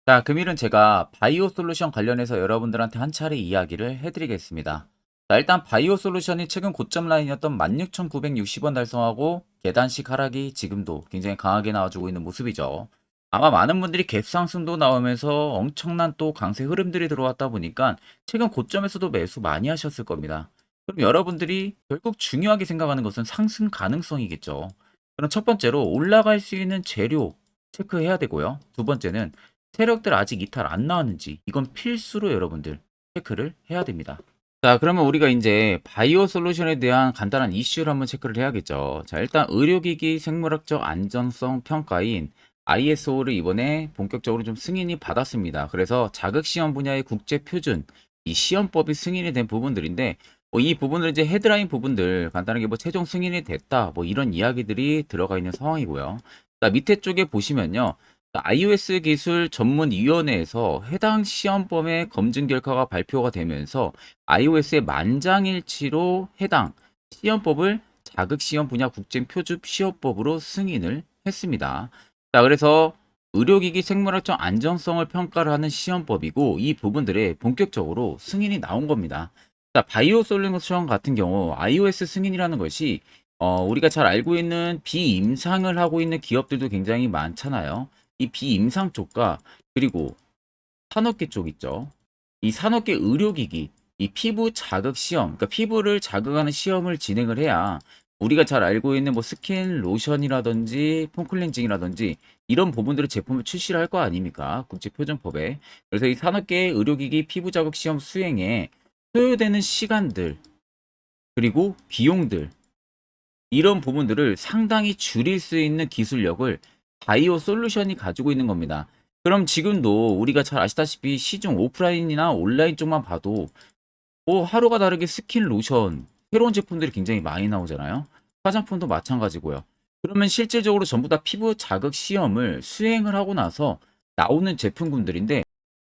자, 금일은 제가 바이오 솔루션 관련해서 여러분들한테 한 차례 이야기를 해드리겠습니다. 자, 일단 바이오 솔루션이 최근 고점 라인이었던 16,960원 달성하고 계단식 하락이 지금도 굉장히 강하게 나와주고 있는 모습이죠. 아마 많은 분들이 갭 상승도 나오면서 엄청난 또 강세 흐름들이 들어왔다 보니까 최근 고점에서도 매수 많이 하셨을 겁니다. 그럼 여러분들이 결국 중요하게 생각하는 것은 상승 가능성이겠죠. 그럼 첫 번째로 올라갈 수 있는 재료 체크해야 되고요. 두 번째는 세력들 아직 이탈 안 나왔는지 이건 필수로 여러분들 체크를 해야 됩니다. 자, 그러면 우리가 이제 바이오 솔루션에 대한 간단한 이슈를 한번 체크를 해야겠죠. 자, 일단 의료기기 생물학적 안전성 평가인 ISO를 이번에 본격적으로 좀 승인이 받았습니다. 그래서 자극시험 분야의 국제 표준, 이 시험법이 승인이 된 부분들인데, 이 부분을 이제 헤드라인 부분들 간단하게 뭐 최종 승인이 됐다, 뭐 이런 이야기들이 들어가 있는 상황이고요. 자, 밑에 쪽에 보시면요. iOS 기술 전문위원회에서 해당 시험범의 검증 결과가 발표가 되면서 iOS의 만장일치로 해당 시험법을 자극시험 분야 국제표준 시험법으로 승인을 했습니다. 자, 그래서 의료기기 생물학적 안전성을 평가를 하는 시험법이고 이 부분들에 본격적으로 승인이 나온 겁니다. 자, 바이오 솔루션 같은 경우 iOS 승인이라는 것이 우리가 잘 알고 있는 비임상을 하고 있는 기업들도 굉장히 많잖아요. 이 비임상 쪽과 그리고 산업계 쪽 있죠. 이 산업계 의료기기, 이 피부 자극 시험, 그러니까 피부를 자극하는 시험을 진행을 해야 우리가 잘 알고 있는 뭐 스킨 로션이라든지 폼클렌징이라든지 이런 부분들의 제품을 출시를 할 거 아닙니까? 국제표준법에. 그래서 이 산업계 의료기기 피부 자극 시험 수행에 소요되는 시간들, 그리고 비용들, 이런 부분들을 상당히 줄일 수 있는 기술력을 바이오 솔루션이 가지고 있는 겁니다. 그럼 지금도 우리가 잘 아시다시피 시중 오프라인이나 온라인 쪽만 봐도 뭐 하루가 다르게 스킨 로션 새로운 제품들이 굉장히 많이 나오잖아요. 화장품도 마찬가지고요. 그러면 실질적으로 전부 다 피부 자극 시험을 수행을 하고 나서 나오는 제품군들인데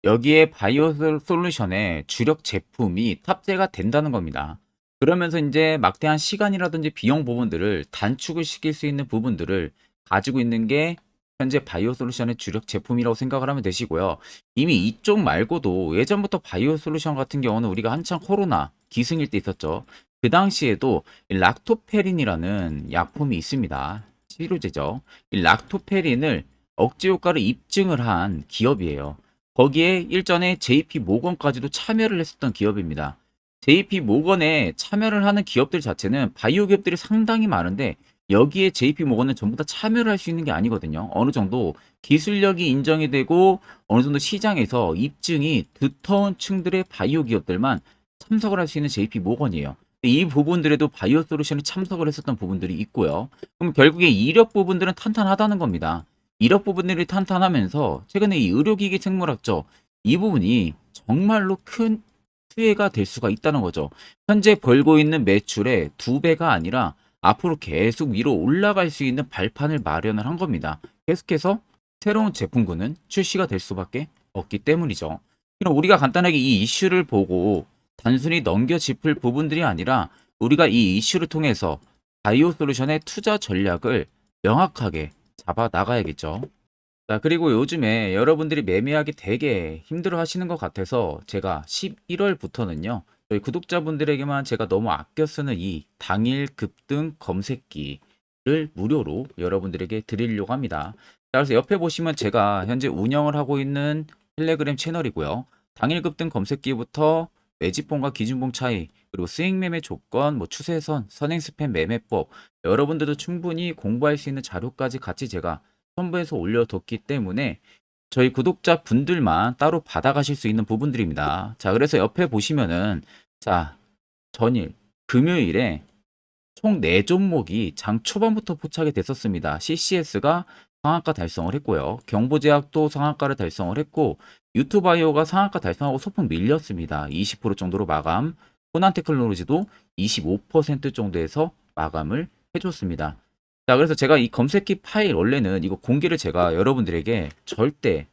여기에 바이오 솔루션의 주력 제품이 탑재가 된다는 겁니다. 그러면서 이제 막대한 시간이라든지 비용 부분들을 단축을 시킬 수 있는 부분들을 가지고 있는 게 현재 바이오 솔루션의 주력 제품이라고 생각을 하면 되시고요. 이미 이쪽 말고도 예전부터 바이오 솔루션 같은 경우는 우리가 한창 코로나 기승일 때 있었죠. 그 당시에도 이 락토페린이라는 약품이 있습니다. 치료제죠. 이 락토페린을 억제 효과를 입증을 한 기업이에요. 거기에 일전에 JP 모건까지도 참여를 했었던 기업입니다. JP 모건에 참여를 하는 기업들 자체는 바이오 기업들이 상당히 많은데 여기에 JP 모건은 전부 다 참여를 할 수 있는 게 아니거든요. 어느 정도 기술력이 인정이 되고 어느 정도 시장에서 입증이 두터운 층들의 바이오 기업들만 참석을 할 수 있는 JP 모건이에요. 이 부분들에도 바이오 솔루션이 참석을 했었던 부분들이 있고요. 그럼 결국에 이력 부분들은 탄탄하다는 겁니다. 이력 부분들이 탄탄하면서 최근에 이 의료기기 생물학적 이 부분이 정말로 큰 수혜가 될 수가 있다는 거죠. 현재 벌고 있는 매출의 2배가 아니라 앞으로 계속 위로 올라갈 수 있는 발판을 마련을 한 겁니다. 계속해서 새로운 제품군은 출시가 될 수밖에 없기 때문이죠. 그럼 우리가 간단하게 이 이슈를 보고 단순히 넘겨 짚을 부분들이 아니라 우리가 이 이슈를 통해서 바이오 솔루션의 투자 전략을 명확하게 잡아 나가야겠죠. 자, 그리고 요즘에 여러분들이 매매하기 되게 힘들어 하시는 것 같아서 제가 11월부터는요, 저희 구독자분들에게만 제가 너무 아껴 쓰는 이 당일 급등 검색기를 무료로 여러분들에게 드리려고 합니다. 자, 그래서 옆에 보시면 제가 현재 운영을 하고 있는 텔레그램 채널이고요. 당일 급등 검색기부터 매집봉과 기준봉 차이, 그리고 스윙 매매 조건, 뭐 추세선, 선행 스팸 매매법, 여러분들도 충분히 공부할 수 있는 자료까지 같이 제가 첨부해서 올려뒀기 때문에 저희 구독자 분들만 따로 받아가실 수 있는 부분들입니다. 자, 그래서 옆에 보시면은 자, 전일 금요일에 총 4종목이 장 초반부터 포착이 됐었습니다. CCS가 상한가 달성을 했고요. 경보제약도 상한가를 달성을 했고 유투바이오가 상한가 달성하고 소폭 밀렸습니다. 20% 정도로 마감. 호난테크놀로지도 25% 정도에서 마감을 해줬습니다. 자, 그래서 제가 이 검색기 파일 원래는 이거 공개를 제가 여러분들에게 절대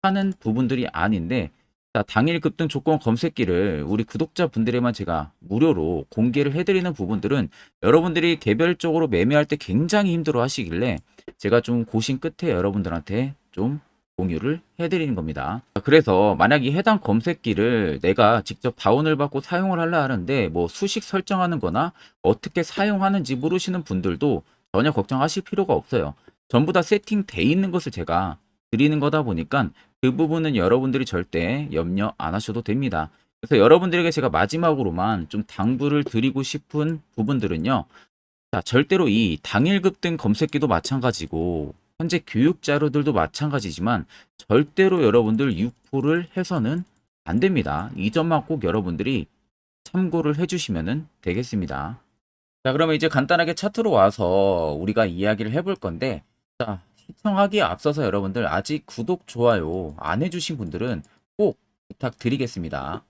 하는 부분들이 아닌데 자, 당일 급등 조건 검색기를 우리 구독자분들에만 제가 무료로 공개를 해드리는 부분들은 여러분들이 개별적으로 매매할 때 굉장히 힘들어 하시길래 제가 좀 고심 끝에 여러분들한테 좀 공유를 해드리는 겁니다. 그래서 만약 이 해당 검색기를 내가 직접 다운을 받고 사용을 하려 하는데 뭐 수식 설정하는 거나 어떻게 사용하는지 모르시는 분들도 전혀 걱정하실 필요가 없어요. 전부 다 세팅돼 있는 것을 제가 드리는 거다 보니까 그 부분은 여러분들이 절대 염려 안 하셔도 됩니다. 그래서 여러분들에게 제가 마지막으로만 좀 당부를 드리고 싶은 부분들은요. 자, 절대로 이 당일 급등 검색기도 마찬가지고 현재 교육 자료들도 마찬가지지만 절대로 여러분들 유포를 해서는 안 됩니다. 이 점만 꼭 여러분들이 참고를 해주시면 되겠습니다. 자, 그러면 이제 간단하게 차트로 와서 우리가 이야기를 해볼 건데, 자, 시청하기에 앞서서 여러분들 아직 구독, 좋아요 안 해주신 분들은 꼭 부탁드리겠습니다.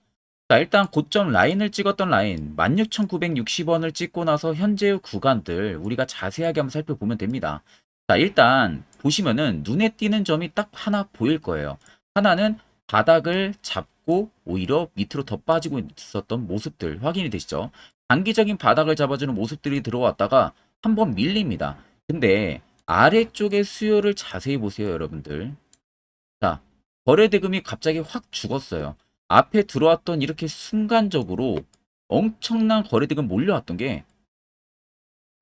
자, 일단 고점 라인을 찍었던 라인 16,960원을 찍고 나서 현재의 구간들 우리가 자세하게 한번 살펴보면 됩니다. 자, 일단 보시면은 눈에 띄는 점이 딱 하나 보일 거예요. 하나는 바닥을 잡고 오히려 밑으로 더 빠지고 있었던 모습들 확인이 되시죠? 단기적인 바닥을 잡아주는 모습들이 들어왔다가 한번 밀립니다. 근데 아래쪽의 수요를 자세히 보세요, 여러분들. 자, 거래 대금이 갑자기 확 죽었어요. 앞에 들어왔던 이렇게 순간적으로 엄청난 거래 대금 몰려왔던 게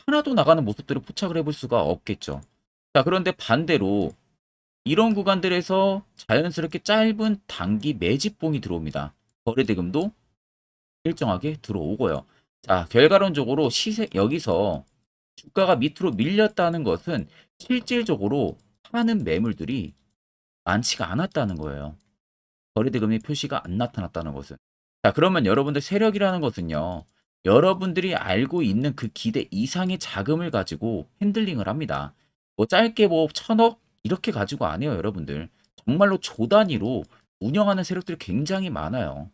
하나도 나가는 모습들을 포착을 해볼 수가 없겠죠. 자, 그런데 반대로 이런 구간들에서 자연스럽게 짧은 단기 매집봉이 들어옵니다. 거래 대금도 일정하게 들어오고요. 자, 결과론적으로 시세 여기서 주가가 밑으로 밀렸다는 것은 실질적으로 하는 매물들이 많지가 않았다는 거예요. 거래대금의 표시가 안 나타났다는 것은. 자, 그러면 여러분들 세력이라는 것은요. 여러분들이 알고 있는 그 기대 이상의 자금을 가지고 핸들링을 합니다. 뭐 짧게 뭐 1,000억 이렇게 가지고 안 해요, 여러분들. 정말로 조 단위로 운영하는 세력들이 굉장히 많아요.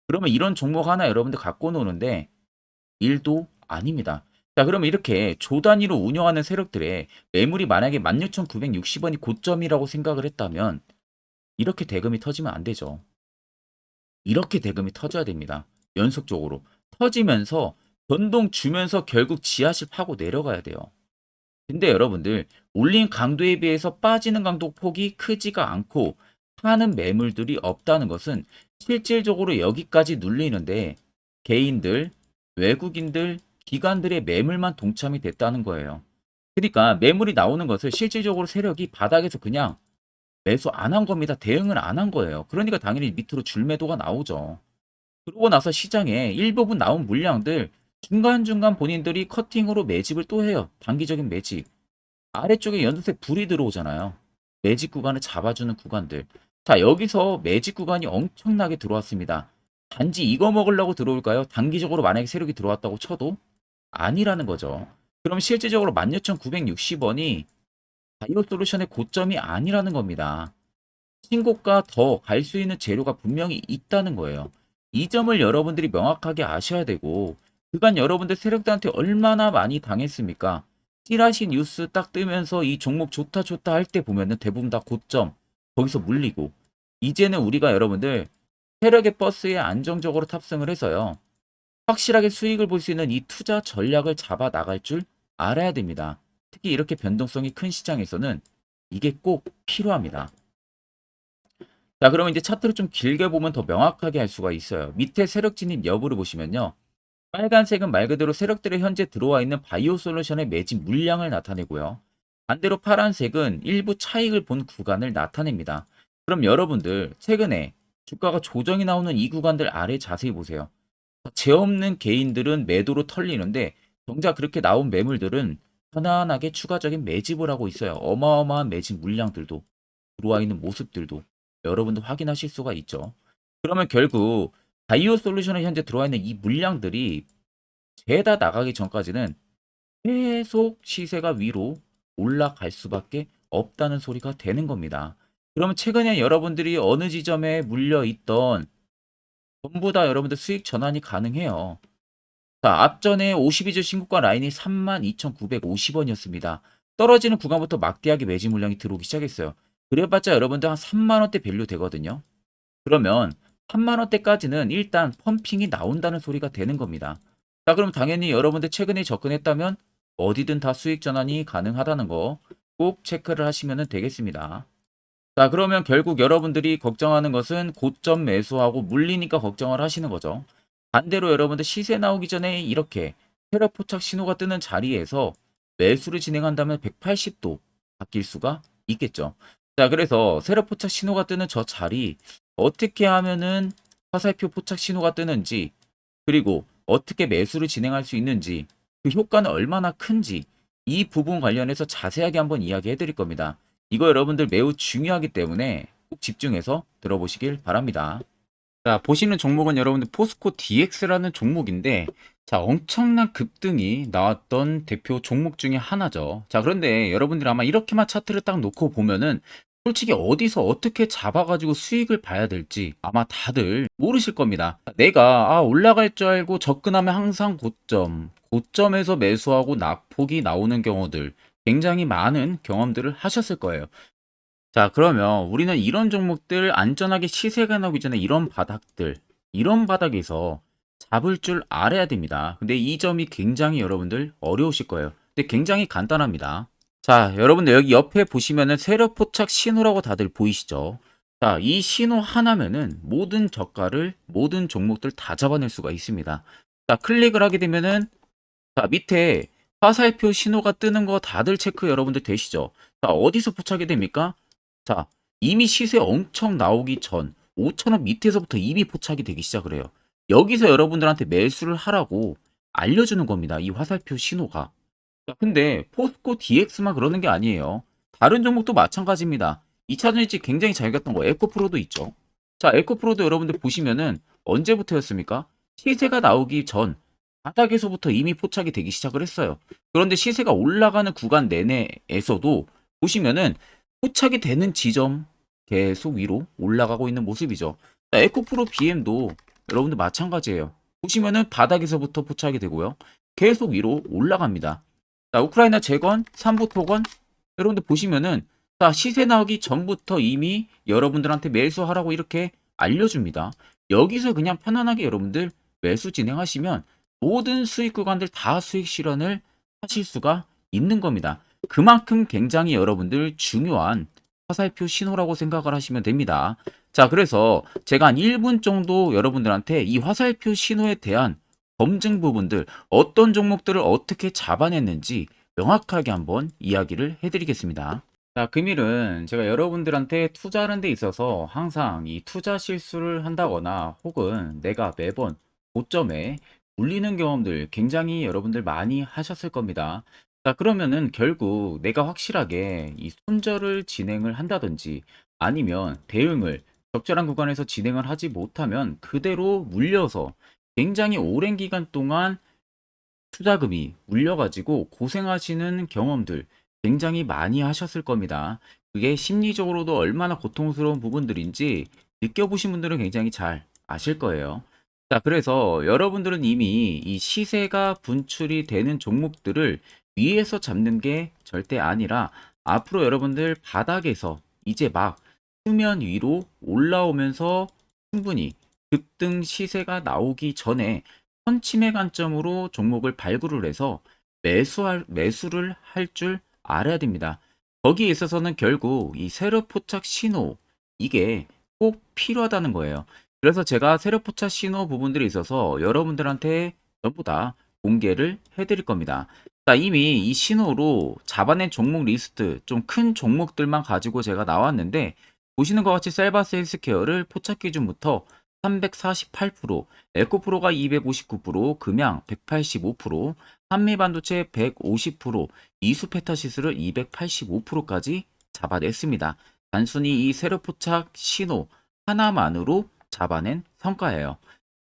그러면 이런 종목 하나 여러분들 갖고 노는데 일도 아닙니다. 자, 그러면 이렇게 조 단위로 운영하는 세력들의 매물이 만약에 16,960원이 고점이라고 생각을 했다면 이렇게 대금이 터지면 안 되죠. 이렇게 대금이 터져야 됩니다. 연속적으로. 터지면서 변동 주면서 결국 지하실 파고 내려가야 돼요. 근데 여러분들 올린 강도에 비해서 빠지는 강도 폭이 크지가 않고 파는 매물들이 없다는 것은 실질적으로 여기까지 눌리는데 개인들, 외국인들, 기관들의 매물만 동참이 됐다는 거예요. 그러니까 매물이 나오는 것을 실질적으로 세력이 바닥에서 그냥 매수 안 한 겁니다. 대응을 안 한 거예요. 그러니까 당연히 밑으로 줄매도가 나오죠. 그러고 나서 시장에 일부분 나온 물량들 중간중간 본인들이 커팅으로 매집을 또 해요. 단기적인 매집. 아래쪽에 연두색 불이 들어오잖아요. 매집 구간을 잡아주는 구간들. 자, 여기서 매집 구간이 엄청나게 들어왔습니다. 단지 이거 먹으려고 들어올까요? 단기적으로 만약에 세력이 들어왔다고 쳐도 아니라는 거죠. 그럼 실질적으로 16,960원이 바이오 솔루션의 고점이 아니라는 겁니다. 신고가 더 갈 수 있는 재료가 분명히 있다는 거예요. 이 점을 여러분들이 명확하게 아셔야 되고, 그간 여러분들 세력들한테 얼마나 많이 당했습니까? 찌라시 뉴스 딱 뜨면서 이 종목 좋다 좋다 할 때 보면은 대부분 다 고점, 거기서 물리고, 이제는 우리가 여러분들 세력의 버스에 안정적으로 탑승을 해서요. 확실하게 수익을 볼 수 있는 이 투자 전략을 잡아 나갈 줄 알아야 됩니다. 특히 이렇게 변동성이 큰 시장에서는 이게 꼭 필요합니다. 자, 그러면 이제 차트를 좀 길게 보면 더 명확하게 할 수가 있어요. 밑에 세력 진입 여부를 보시면요. 빨간색은 말 그대로 세력들의 현재 들어와 있는 바이오 솔루션의 매집 물량을 나타내고요. 반대로 파란색은 일부 차익을 본 구간을 나타냅니다. 그럼 여러분들 최근에 주가가 조정이 나오는 이 구간들 아래 자세히 보세요. 죄 없는 개인들은 매도로 털리는데 정작 그렇게 나온 매물들은 편안하게 추가적인 매집을 하고 있어요. 어마어마한 매집 물량들도 들어와 있는 모습들도 여러분도 확인하실 수가 있죠. 그러면 결국 바이오 솔루션에 현재 들어와 있는 이 물량들이 죄다 나가기 전까지는 계속 시세가 위로 올라갈 수밖에 없다는 소리가 되는 겁니다. 그러면 최근에 여러분들이 어느 지점에 물려 있던 전부 다 여러분들 수익 전환이 가능해요. 자, 앞전에 52주 신고가 라인이 32,950원이었습니다. 떨어지는 구간부터 막대하게 매집 물량이 들어오기 시작했어요. 그래봤자 여러분들 한 3만 원대 밸류 되거든요. 그러면 3만 원대까지는 일단 펌핑이 나온다는 소리가 되는 겁니다. 자, 그럼 당연히 여러분들 최근에 접근했다면 어디든 다 수익 전환이 가능하다는 거 꼭 체크를 하시면 되겠습니다. 자, 그러면 결국 여러분들이 걱정하는 것은 고점 매수하고 물리니까 걱정을 하시는 거죠. 반대로 여러분들 시세 나오기 전에 이렇게 세력 포착 신호가 뜨는 자리에서 매수를 진행한다면 180도 바뀔 수가 있겠죠. 자, 그래서 세력 포착 신호가 뜨는 저 자리 어떻게 하면은 화살표 포착 신호가 뜨는지, 그리고 어떻게 매수를 진행할 수 있는지, 그 효과는 얼마나 큰지 이 부분 관련해서 자세하게 한번 이야기해 드릴 겁니다. 이거 여러분들 매우 중요하기 때문에 꼭 집중해서 들어보시길 바랍니다. 자, 보시는 종목은 여러분들 포스코 DX라는 종목인데, 자, 엄청난 급등이 나왔던 대표 종목 중에 하나죠. 자, 그런데 여러분들 아마 이렇게만 차트를 딱 놓고 보면은 솔직히 어디서 어떻게 잡아가지고 수익을 봐야 될지 아마 다들 모르실 겁니다. 내가 올라갈 줄 알고 접근하면 항상 고점에서 매수하고 낙폭이 나오는 경우들 굉장히 많은 경험들을 하셨을 거예요. 자, 그러면 우리는 이런 종목들 안전하게 시세가 나오기 전에 이런 바닥에서 잡을 줄 알아야 됩니다. 근데 이 점이 굉장히 여러분들 어려우실 거예요. 근데 굉장히 간단합니다. 자, 여러분들 여기 옆에 보시면은 세력 포착 신호라고 다들 보이시죠? 자, 이 신호 하나면은 모든 저가를, 모든 종목들 다 잡아낼 수가 있습니다. 자, 클릭을 하게 되면은, 자, 밑에 화살표 신호가 뜨는 거 다들 체크 여러분들 되시죠? 자, 어디서 포착이 됩니까? 자, 이미 시세 엄청 나오기 전 5,000원 밑에서부터 이미 포착이 되기 시작을 해요. 여기서 여러분들한테 매수를 하라고 알려주는 겁니다. 이 화살표 신호가. 자, 근데 포스코 DX만 그러는 게 아니에요. 다른 종목도 마찬가지입니다. 2차전 일찍 굉장히 잘 갔던 거 에코프로도 있죠. 자, 에코프로도 여러분들 보시면은 언제부터였습니까? 시세가 나오기 전 바닥에서부터 이미 포착이 되기 시작을 했어요. 그런데 시세가 올라가는 구간 내내에서도 보시면은 포착이 되는 지점 계속 위로 올라가고 있는 모습이죠. 자, 에코프로 BM도 여러분들 마찬가지예요. 보시면은 바닥에서부터 포착이 되고요. 계속 위로 올라갑니다. 자, 우크라이나 재건, 삼부 토건 여러분들 보시면은 자, 시세 나오기 전부터 이미 여러분들한테 매수하라고 이렇게 알려줍니다. 여기서 그냥 편안하게 여러분들 매수 진행하시면 모든 수익 구간들 다 수익 실현을 하실 수가 있는 겁니다. 그만큼 굉장히 여러분들 중요한 화살표 신호라고 생각을 하시면 됩니다. 자, 그래서 제가 한 1분 정도 여러분들한테 이 화살표 신호에 대한 검증 부분들, 어떤 종목들을 어떻게 잡아냈는지 명확하게 한번 이야기를 해드리겠습니다. 자, 금일은 제가 여러분들한테 투자하는 데 있어서 항상 이 투자 실수를 한다거나 혹은 내가 매번 고점에 물리는 경험들 굉장히 여러분들 많이 하셨을 겁니다. 자, 그러면은 결국 내가 확실하게 이 손절을 진행을 한다든지 아니면 대응을 적절한 구간에서 진행을 하지 못하면 그대로 물려서 굉장히 오랜 기간 동안 투자금이 물려가지고 고생하시는 경험들 굉장히 많이 하셨을 겁니다. 그게 심리적으로도 얼마나 고통스러운 부분들인지 느껴보신 분들은 굉장히 잘 아실 거예요. 자, 그래서 여러분들은 이미 이 시세가 분출이 되는 종목들을 위에서 잡는 게 절대 아니라 앞으로 여러분들 바닥에서 이제 막 수면 위로 올라오면서 충분히 급등 시세가 나오기 전에 선침해 관점으로 종목을 발굴을 해서 매수를 할 줄 알아야 됩니다. 거기에 있어서는 결국 이 세력 포착 신호 이게 꼭 필요하다는 거예요. 그래서 제가 세력 포착 신호 부분들에 있어서 여러분들한테 전부 다 공개를 해드릴 겁니다. 자, 이미 이 신호로 잡아낸 종목 리스트 좀 큰 종목들만 가지고 제가 나왔는데 보시는 것 같이 셀바스 헬스케어를 포착 기준부터 348%, 에코프로가 259%, 금양 185%, 한미반도체 150%, 이수페타시스를 285%까지 잡아냈습니다. 단순히 이 세력 포착 신호 하나만으로 잡아낸 성과예요.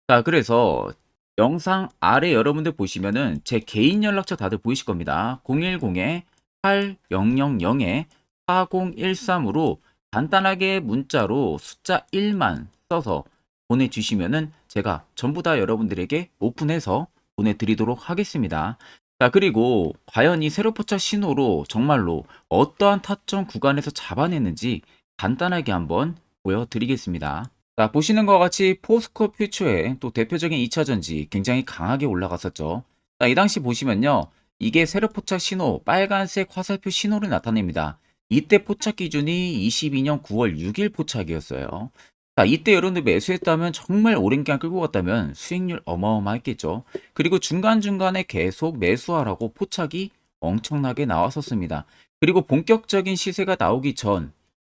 자, 그래서 영상 아래 여러분들 보시면은 제 개인 연락처 다들 보이실 겁니다. 010-8010-4013으로 간단하게 문자로 숫자 1만 써서 보내주시면은 제가 전부 다 여러분들에게 오픈해서 보내드리도록 하겠습니다. 자, 그리고 과연 이 세력 포착 신호로 정말로 어떠한 타점 구간에서 잡아냈는지 간단하게 한번 보여드리겠습니다. 자, 보시는 것 같이 포스코 퓨처의 또 대표적인 2차전지 굉장히 강하게 올라갔었죠. 자, 이 당시 보시면요. 이게 세력 포착 신호, 빨간색 화살표 신호를 나타냅니다. 이때 포착 기준이 22년 9월 6일 포착이었어요. 자, 이때 여러분들 매수했다면 정말 오랜 기간 끌고 갔다면 수익률 어마어마했겠죠. 그리고 중간중간에 계속 매수하라고 포착이 엄청나게 나왔었습니다. 그리고 본격적인 시세가 나오기 전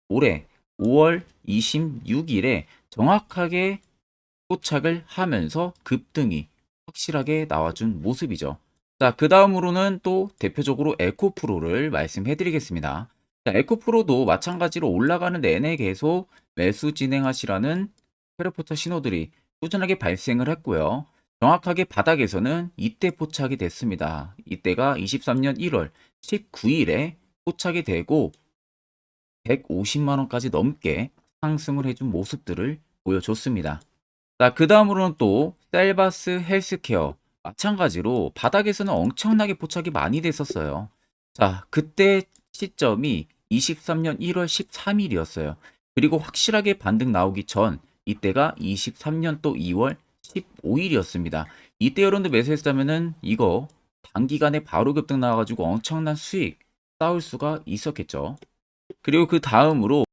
올해 5월 26일에 정확하게 포착을 하면서 급등이 확실하게 나와준 모습이죠. 자, 그 다음으로는 또 대표적으로 에코프로를 말씀해 드리겠습니다. 자, 에코프로도 마찬가지로 올라가는 내내 계속 매수 진행하시라는 페르포터 신호들이 꾸준하게 발생을 했고요. 정확하게 바닥에서는 이때 포착이 됐습니다. 이때가 23년 1월 19일에 포착이 되고 150만 원까지 넘게 상승을 해준 모습들을 보여줬습니다. 자, 그 다음으로는 또 셀바스 헬스케어 마찬가지로 바닥에서는 엄청나게 포착이 많이 됐었어요. 자, 그때 시점이 23년 1월 13일이었어요. 그리고 확실하게 반등 나오기 전 이때가 23년 또 2월 15일이었습니다. 이때 여러분들 매수했다면은 이거 단기간에 바로 급등 나와가지고 엄청난 수익 쌓을 수가 있었겠죠. 그리고 그 다음으로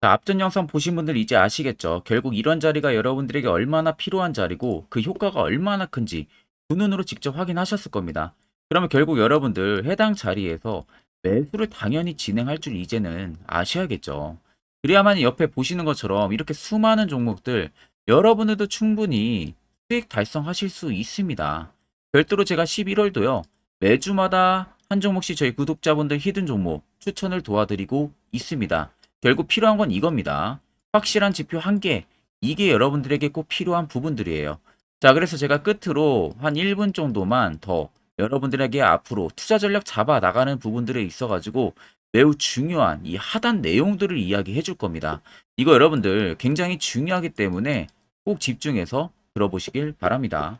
자, 앞전 영상 보신 분들 이제 아시겠죠? 결국 이런 자리가 여러분들에게 얼마나 필요한 자리고 그 효과가 얼마나 큰지 두 눈으로 직접 확인하셨을 겁니다. 그러면 결국 여러분들 해당 자리에서 매수를 당연히 진행할 줄 이제는 아셔야겠죠. 그래야만 옆에 보시는 것처럼 이렇게 수많은 종목들 여러분들도 충분히 수익 달성하실 수 있습니다. 별도로 제가 11월도요. 매주마다 한 종목씩 저희 구독자분들 히든 종목 추천을 도와드리고 있습니다. 결국 필요한 건 이겁니다. 확실한 지표 한 개, 이게 여러분들에게 꼭 필요한 부분들이에요. 자, 그래서 제가 끝으로 한 1분 정도만 더 여러분들에게 앞으로 투자 전략 잡아 나가는 부분들에 있어가지고 매우 중요한 이 하단 내용들을 이야기해 줄 겁니다. 이거 여러분들 굉장히 중요하기 때문에 꼭 집중해서 들어보시길 바랍니다.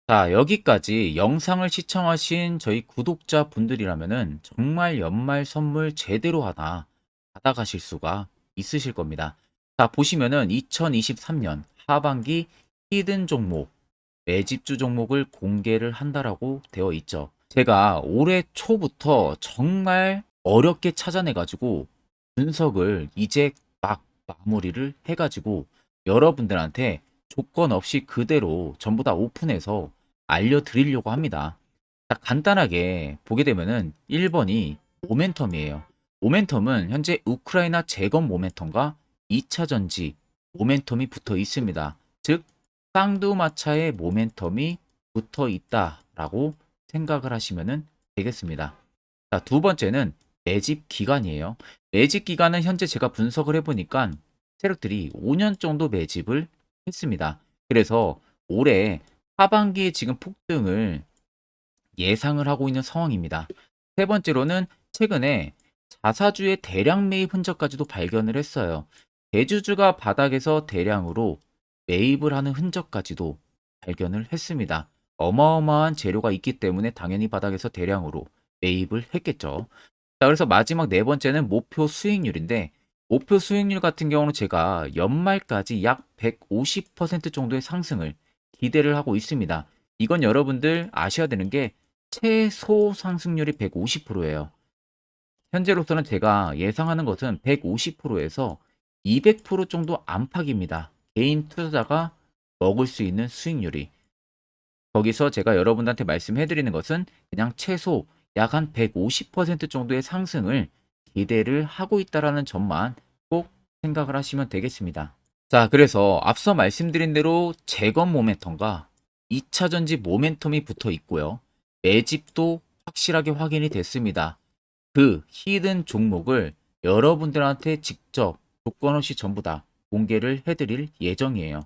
자, 여기까지 영상을 시청하신 저희 구독자 분들이라면은 정말 연말 선물 제대로 하나 받아가실 수가 있으실 겁니다. 자, 보시면은 2023년 하반기 히든 종목, 매집주 종목을 공개를 한다라고 되어 있죠. 제가 올해 초부터 정말 어렵게 찾아내가지고 분석을 이제 막 마무리를 해가지고 여러분들한테 조건 없이 그대로 전부 다 오픈해서 알려드리려고 합니다. 자, 간단하게 보게 되면은 1번이 모멘텀이에요. 모멘텀은 현재 우크라이나 재건 모멘텀과 2차 전지 모멘텀이 붙어 있습니다. 즉, 쌍두마차의 모멘텀이 붙어 있다라고 생각을 하시면 되겠습니다. 자, 두 번째는 매집 기간이에요. 매집 기간은 현재 제가 분석을 해보니까 세력들이 5년 정도 매집을 했습니다. 그래서 올해 하반기에 지금 폭등을 예상을 하고 있는 상황입니다. 세 번째로는 최근에 자사주의 대량 매입 흔적까지도 발견을 했어요. 대주주가 바닥에서 대량으로 매입을 하는 흔적까지도 발견을 했습니다. 어마어마한 재료가 있기 때문에 당연히 바닥에서 대량으로 매입을 했겠죠. 자, 그래서 마지막 네 번째는 목표 수익률인데, 목표 수익률 같은 경우는 제가 연말까지 약 150% 정도의 상승을 기대를 하고 있습니다. 이건 여러분들 아셔야 되는 게 최소 상승률이 150%예요. 현재로서는 제가 예상하는 것은 150%에서 200% 정도 안팎입니다. 개인 투자자가 먹을 수 있는 수익률이. 거기서 제가 여러분한테 말씀해 드리는 것은 그냥 최소 약 한 150% 정도의 상승을 기대를 하고 있다라는 점만 꼭 생각을 하시면 되겠습니다. 자, 그래서 앞서 말씀드린 대로 재건 모멘텀과 2차 전지 모멘텀이 붙어 있고요. 매집도 확실하게 확인이 됐습니다. 그 히든 종목을 여러분들한테 직접 조건 없이 전부 다 공개를 해드릴 예정이에요.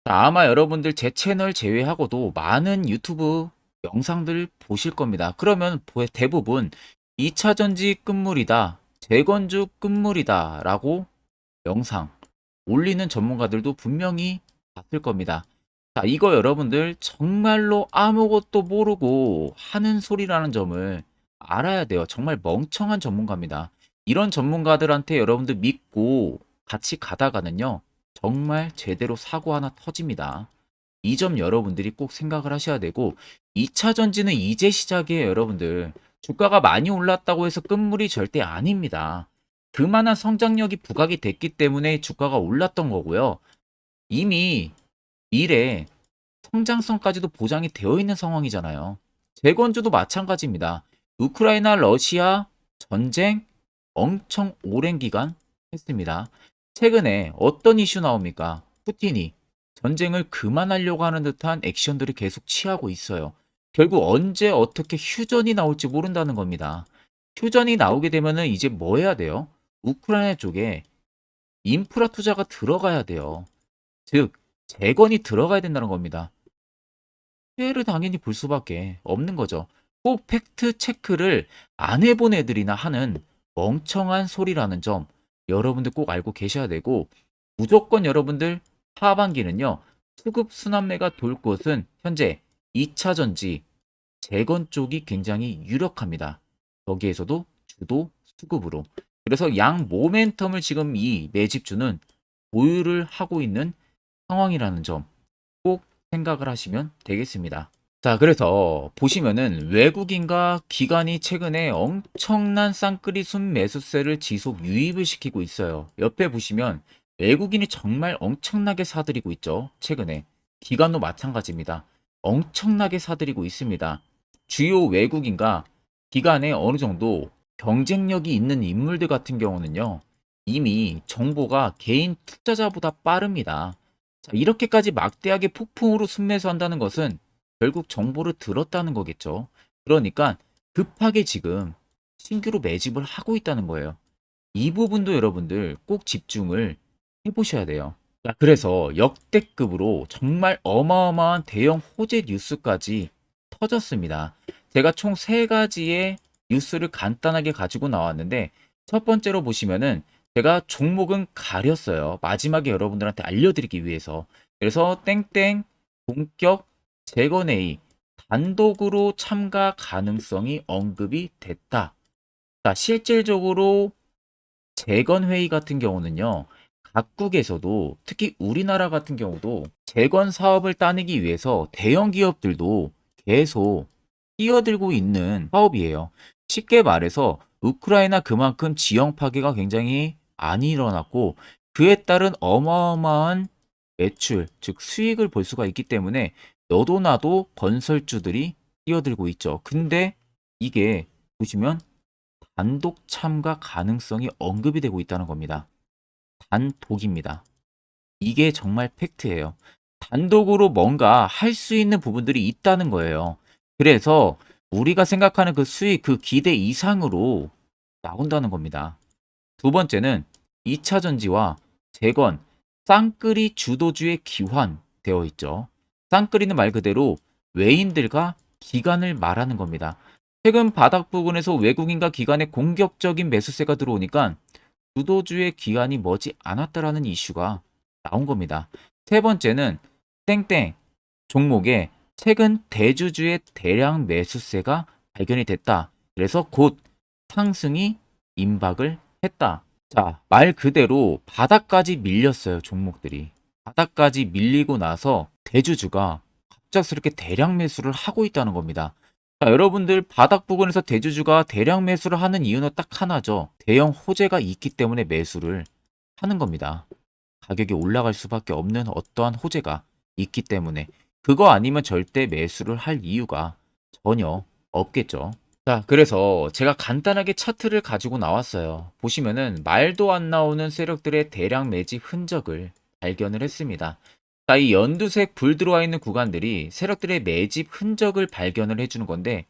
자, 아마 여러분들 제 채널 제외하고도 많은 유튜브 영상들 보실 겁니다. 그러면 대부분 2차 전지 끝물이다, 재건주 끝물이다 라고 영상 올리는 전문가들도 분명히 봤을 겁니다. 자, 이거 여러분들 정말로 아무것도 모르고 하는 소리라는 점을 알아야 돼요. 정말 멍청한 전문가입니다. 이런 전문가들한테 여러분들 믿고 같이 가다가는요, 정말 제대로 사고 하나 터집니다. 이 점 여러분들이 꼭 생각을 하셔야 되고, 2차 전지는 이제 시작이에요, 여러분들. 주가가 많이 올랐다고 해서 끝물이 절대 아닙니다. 그만한 성장력이 부각이 됐기 때문에 주가가 올랐던 거고요. 이미 미래 성장성까지도 보장이 되어 있는 상황이잖아요. 재건주도 마찬가지입니다. 우크라이나 러시아 전쟁 엄청 오랜 기간 했습니다. 최근에 어떤 이슈 나옵니까? 푸틴이 전쟁을 그만하려고 하는 듯한 액션들을 계속 취하고 있어요. 결국 언제 어떻게 휴전이 나올지 모른다는 겁니다. 휴전이 나오게 되면은 이제 뭐 해야 돼요? 우크라이나 쪽에 인프라 투자가 들어가야 돼요. 즉, 재건이 들어가야 된다는 겁니다. 피해를 당연히 볼 수밖에 없는 거죠. 꼭 팩트 체크를 안 해본 애들이나 하는 멍청한 소리라는 점 여러분들 꼭 알고 계셔야 되고, 무조건 여러분들 하반기는요, 수급 순환매가 돌 곳은 현재 2차 전지 재건 쪽이 굉장히 유력합니다. 거기에서도 주도 수급으로. 그래서 양 모멘텀을 지금 이 매집주는 보유를 하고 있는 상황이라는 점 꼭 생각을 하시면 되겠습니다. 자, 그래서 보시면은 외국인과 기관이 최근에 엄청난 쌍끌이 순매수세를 지속 유입을 시키고 있어요. 옆에 보시면 외국인이 정말 엄청나게 사들이고 있죠. 최근에. 기관도 마찬가지입니다. 엄청나게 사들이고 있습니다. 주요 외국인과 기관에 어느 정도 경쟁력이 있는 인물들 같은 경우는요, 이미 정보가 개인 투자자보다 빠릅니다. 자, 이렇게까지 막대하게 폭풍으로 순매수한다는 것은 결국 정보를 들었다는 거겠죠. 그러니까 급하게 지금 신규로 매집을 하고 있다는 거예요. 이 부분도 여러분들 꼭 집중을 해보셔야 돼요. 자, 그래서 역대급으로 정말 어마어마한 대형 호재 뉴스까지 터졌습니다. 제가 총 3가지의 뉴스를 간단하게 가지고 나왔는데, 첫 번째로 보시면은 제가 종목은 가렸어요. 마지막에 여러분들한테 알려드리기 위해서. 그래서 땡땡 본격 재건회의 단독으로 참가 가능성이 언급이 됐다. 자, 실질적으로 재건회의 같은 경우는요, 각국에서도 특히 우리나라 같은 경우도 재건 사업을 따내기 위해서 대형 기업들도 계속 뛰어들고 있는 사업이에요. 쉽게 말해서 우크라이나 그만큼 지형 파괴가 굉장히 많이 일어났고, 그에 따른 어마어마한 매출, 즉 수익을 볼 수가 있기 때문에 너도 나도 건설주들이 뛰어들고 있죠. 근데 이게 보시면 단독 참가 가능성이 언급이 되고 있다는 겁니다. 단독입니다. 이게 정말 팩트예요. 단독으로 뭔가 할 수 있는 부분들이 있다는 거예요. 그래서 우리가 생각하는 그 수익, 그 기대 이상으로 나온다는 겁니다. 두 번째는 2차 전지와 재건, 쌍끌이 주도주의 기환되어 있죠. 쌍끌이는 말 그대로 외인들과 기관을 말하는 겁니다. 최근 바닥 부근에서 외국인과 기관의 공격적인 매수세가 들어오니까 주도주의 기관이 머지 않았다라는 이슈가 나온 겁니다. 세 번째는 땡땡 종목에 최근 대주주의 대량 매수세가 발견이 됐다. 그래서 곧 상승이 임박을 했다. 자, 말 그대로 바닥까지 밀렸어요, 종목들이. 바닥까지 밀리고 나서 대주주가 갑작스럽게 대량 매수를 하고 있다는 겁니다. 자, 여러분들 바닥 부근에서 대주주가 대량 매수를 하는 이유는 딱 하나죠. 대형 호재가 있기 때문에 매수를 하는 겁니다. 가격이 올라갈 수밖에 없는 어떠한 호재가 있기 때문에. 그거 아니면 절대 매수를 할 이유가 전혀 없겠죠. 자, 그래서 제가 간단하게 차트를 가지고 나왔어요. 보시면은 말도 안 나오는 세력들의 대량 매집 흔적을 발견을 했습니다. 자, 이 연두색 불 들어와 있는 구간들이 세력들의 매집 흔적을 발견을 해주는 건데,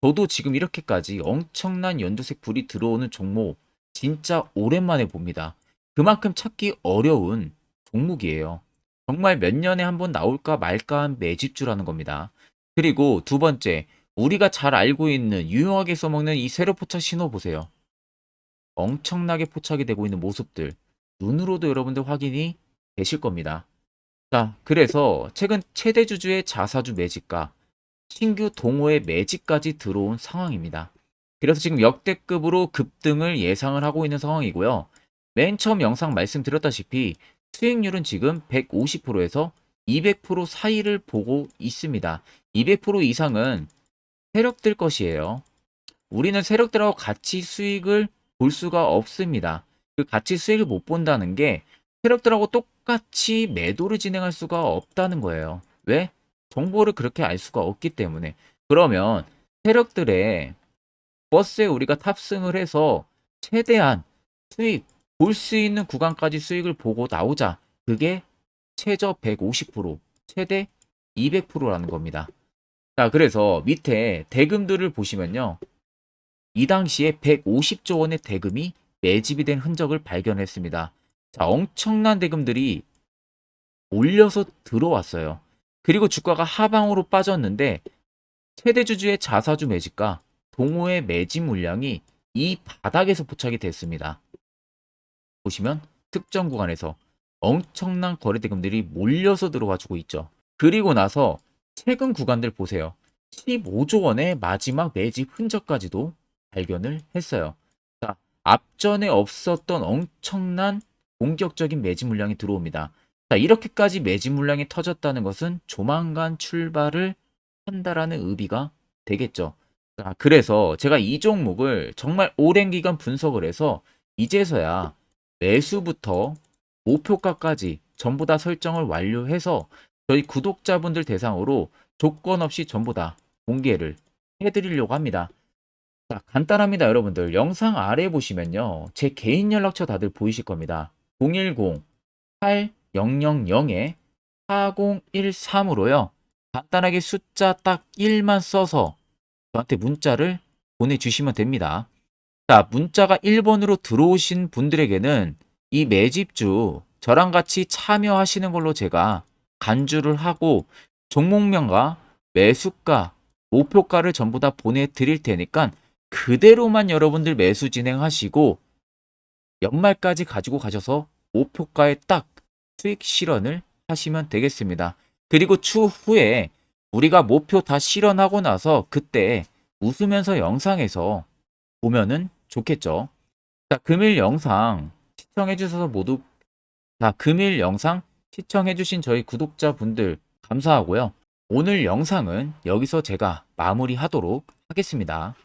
저도 지금 이렇게까지 엄청난 연두색 불이 들어오는 종목 진짜 오랜만에 봅니다. 그만큼 찾기 어려운 종목이에요. 정말 몇 년에 한 번 나올까 말까 한 매집주라는 겁니다. 그리고 두 번째, 우리가 잘 알고 있는 유용하게 써먹는 이 세로 포착 신호 보세요. 엄청나게 포착이 되고 있는 모습들 눈으로도 여러분들 확인이 되실 겁니다. 자, 그래서 최근 최대 주주의 자사주 매집과 신규 동호회 매집까지 들어온 상황입니다. 그래서 지금 역대급으로 급등을 예상을 하고 있는 상황이고요. 맨 처음 영상 말씀드렸다시피 수익률은 지금 150%에서 200% 사이를 보고 있습니다. 200% 이상은 세력들 것이에요. 우리는 세력들하고 같이 수익을 볼 수가 없습니다. 그 같이 수익을 못 본다는 게 세력들하고 똑같이 매도를 진행할 수가 없다는 거예요. 왜? 정보를 그렇게 알 수가 없기 때문에. 그러면 세력들의 버스에 우리가 탑승을 해서 최대한 수익 볼 수 있는 구간까지 수익을 보고 나오자. 그게 최저 150%, 최대 200%라는 겁니다. 자, 그래서 밑에 대금들을 보시면요. 이 당시에 150조 원의 대금이 매집이 된 흔적을 발견했습니다. 자, 엄청난 대금들이 올려서 들어왔어요. 그리고 주가가 하방으로 빠졌는데 최대 주주의 자사주 매집과 동호회 매집 물량이 이 바닥에서 포착이 됐습니다. 보시면 특정 구간에서 엄청난 거래 대금들이 몰려서 들어와 주고 있죠. 그리고 나서 최근 구간들 보세요. 15조 원의 마지막 매집 흔적까지도 발견을 했어요. 자, 앞전에 없었던 엄청난 공격적인 매집 물량이 들어옵니다. 자, 이렇게까지 매집 물량이 터졌다는 것은 조만간 출발을 한다라는 의미가 되겠죠. 자, 그래서 제가 이 종목을 정말 오랜 기간 분석을 해서 이제서야 매수부터 목표가까지 전부 다 설정을 완료해서 저희 구독자분들 대상으로 조건 없이 전부 다 공개를 해드리려고 합니다. 자, 간단합니다, 여러분들. 영상 아래 보시면요. 제 개인 연락처 다들 보이실 겁니다. 010-8013-4013으로요. 간단하게 숫자 딱 1만 써서 저한테 문자를 보내주시면 됩니다. 자, 문자가 1번으로 들어오신 분들에게는 이 매집주 저랑 같이 참여하시는 걸로 제가 간주를 하고 종목명과 매수가, 목표가를 전부 다 보내드릴 테니까 그대로만 여러분들 매수 진행하시고 연말까지 가지고 가셔서 목표가에 딱 수익 실현을 하시면 되겠습니다. 그리고 추후에 우리가 목표 다 실현하고 나서 그때 웃으면서 영상에서 보면은 좋겠죠. 자, 금일 영상 시청해주셔서 모두 금일 영상 시청해주신 저희 구독자분들 감사하고요. 오늘 영상은 여기서 제가 마무리하도록 하겠습니다.